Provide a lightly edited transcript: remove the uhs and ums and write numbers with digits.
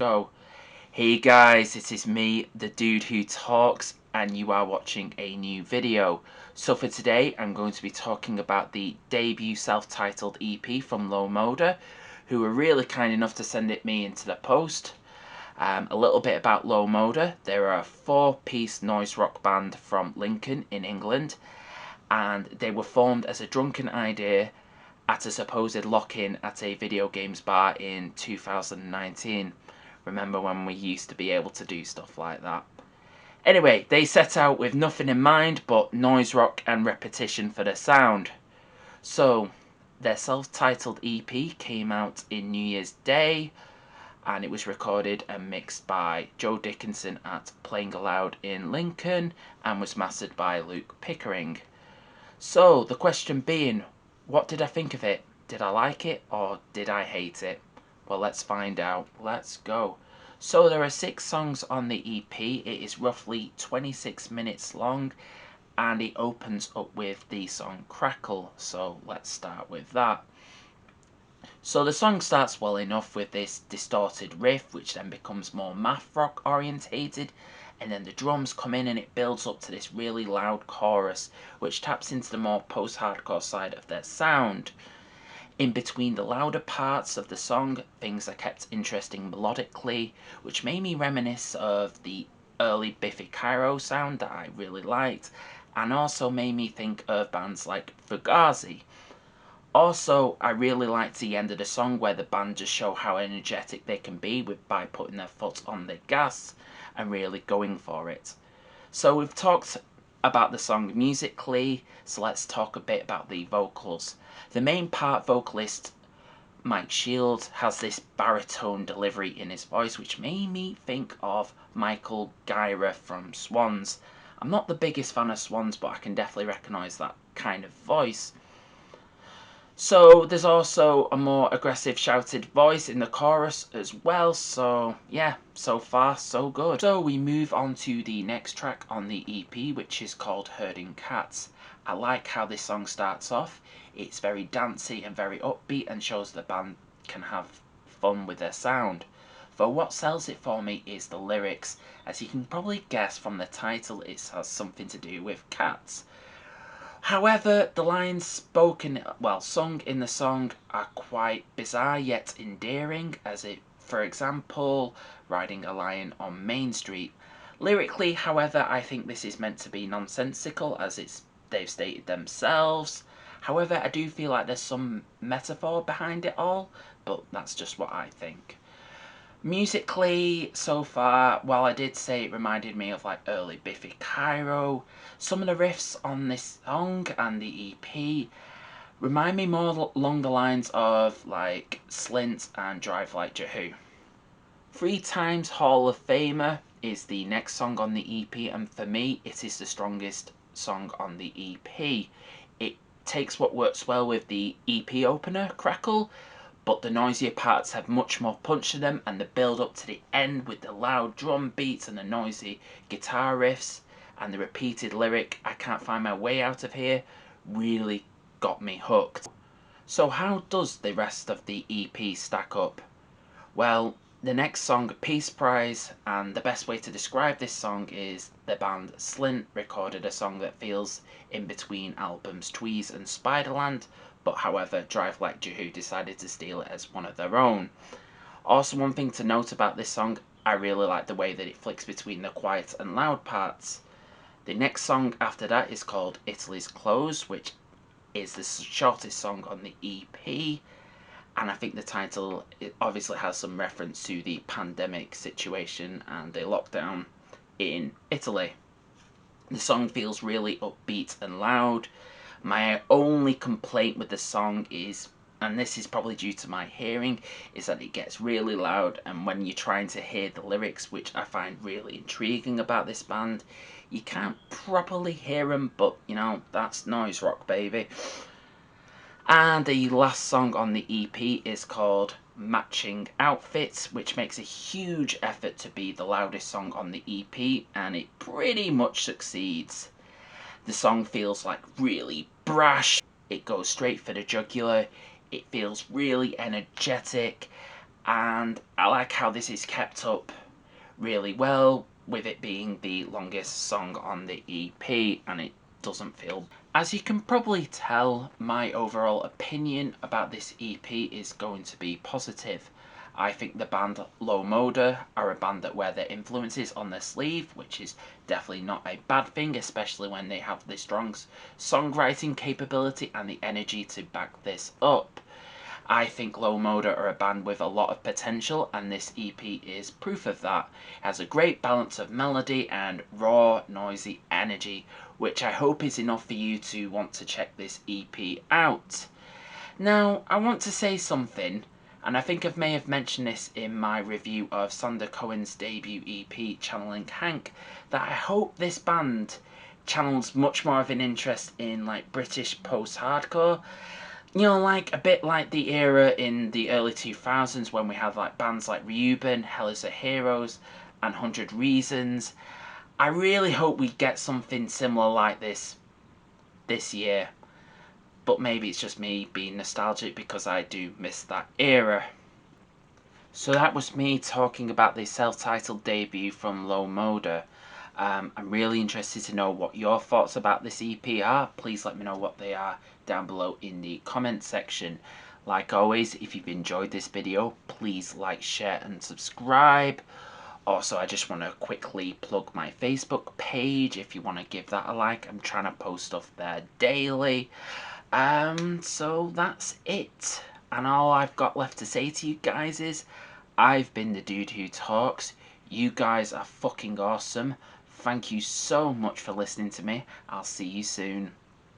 Go. Hey guys, it is me, the dude who talks, and you are watching a new video. So for today, I'm going to be talking about the debut self-titled EP from Low Moda, who were really kind enough to send it me into the post. A little bit about Low Moda. They're a 4-piece noise rock band from Lincoln in England, and they were formed as a drunken idea at a supposed lock-in at a video games bar in 2019. Remember when we used to be able to do stuff like that? Anyway, they set out with nothing in mind but noise rock and repetition for their sound. So, their self-titled EP came out in New Year's Day, and it was recorded and mixed by Joe Dickinson at Playing Aloud in Lincoln, and was mastered by Luke Pickering. So, the question being, what did I think of it? Did I like it or did I hate it? Well, let's find out. Let's go. So there are 6 songs on the EP. It is roughly 26 minutes long, and it opens up with the song Crackle. So let's start with that. So the song starts well enough with this distorted riff, which then becomes more math rock orientated, and then the drums come in and it builds up to this really loud chorus, which taps into the more post-hardcore side of their sound. In between the louder parts of the song, things are kept interesting melodically, which made me reminisce of the early Biffy Clyro sound that I really liked, and also made me think of bands like Fugazi. Also, I really liked the end of the song where the band just show how energetic they can be by putting their foot on the gas and really going for it. So we've talked about the song musically, so let's talk a bit about the vocals. The main part vocalist, Mike Shields, has this baritone delivery in his voice which made me think of Michael Gyra from Swans. I'm not the biggest fan of Swans, but I can definitely recognise that kind of voice. So there's also a more aggressive shouted voice in the chorus as well, so yeah, so far so good. So we move on to the next track on the EP, which is called Herding Cats. I like how this song starts off. It's very dancey and very upbeat and shows the band can have fun with their sound. Though what sells it for me is the lyrics. As you can probably guess from the title, it has something to do with cats. However, the lines sung in the song are quite bizarre yet endearing, as it, for example, riding a lion on Main Street. Lyrically, however, I think this is meant to be nonsensical, as they've stated themselves. However, I do feel like there's some metaphor behind it all, but that's just what I think. Musically, so far, while I did say it reminded me of like early Biffy Clyro, some of the riffs on this song and the EP remind me more along the lines of like Slint and Drive Like Jehu. 3 Times Hall of Famer is the next song on the EP, and for me it is the strongest song on the EP. It takes what works well with the EP opener, Crackle, but the noisier parts have much more punch to them, and the build up to the end with the loud drum beats and the noisy guitar riffs and the repeated lyric, "I can't find my way out of here," really got me hooked. So how does the rest of the EP stack up? Well, the next song, Peace Prize, and the best way to describe this song is the band Slint recorded a song that feels in between albums Tweez and Spiderland, but however, Drive Like Jehu decided to steal it as one of their own. Also, one thing to note about this song, I really like the way that it flicks between the quiet and loud parts. The next song after that is called Italy's Clothes, which is the shortest song on the EP, and I think the title, it obviously has some reference to the pandemic situation and the lockdown in Italy. The song feels really upbeat and loud. My only complaint with the song is, and this is probably due to my hearing, is that it gets really loud, and when you're trying to hear the lyrics, which I find really intriguing about this band, you can't properly hear them, but you know, that's noise rock, baby. And the last song on the EP is called Matching Outfits, which makes a huge effort to be the loudest song on the EP, and it pretty much succeeds. The song feels like really brash, it goes straight for the jugular, it feels really energetic, and I like how this is kept up really well, with it being the longest song on the EP, and it doesn't feel... As you can probably tell, my overall opinion about this EP is going to be positive. I think the band Low Moda are a band that wear their influences on their sleeve, which is definitely not a bad thing, especially when they have the strong songwriting capability and the energy to back this up. I think Low Moda are a band with a lot of potential, and this EP is proof of that. It has a great balance of melody and raw, noisy energy, which I hope is enough for you to want to check this EP out. Now, I want to say something, and I think I may have mentioned this in my review of Sander Cohen's debut EP, Channeling Hank, that I hope this band channels much more of an interest in like British post-hardcore. You know, like a bit like the era in the early 2000s when we had like bands like Reuben, Hell is a Heroes, and 100 Reasons. I really hope we get something similar like this year. But maybe it's just me being nostalgic because I do miss that era. So that was me talking about the self-titled debut from Low Moda. I'm really interested to know what your thoughts about this EP are. Please let me know what they are down below in the comment section. Like always, if you've enjoyed this video, please like, share and subscribe. Also, I just want to quickly plug my Facebook page if you want to give that a like. I'm trying to post stuff there daily. So that's it. And all I've got left to say to you guys is, I've been the dude who talks. You guys are fucking awesome. Thank you so much for listening to me. I'll see you soon.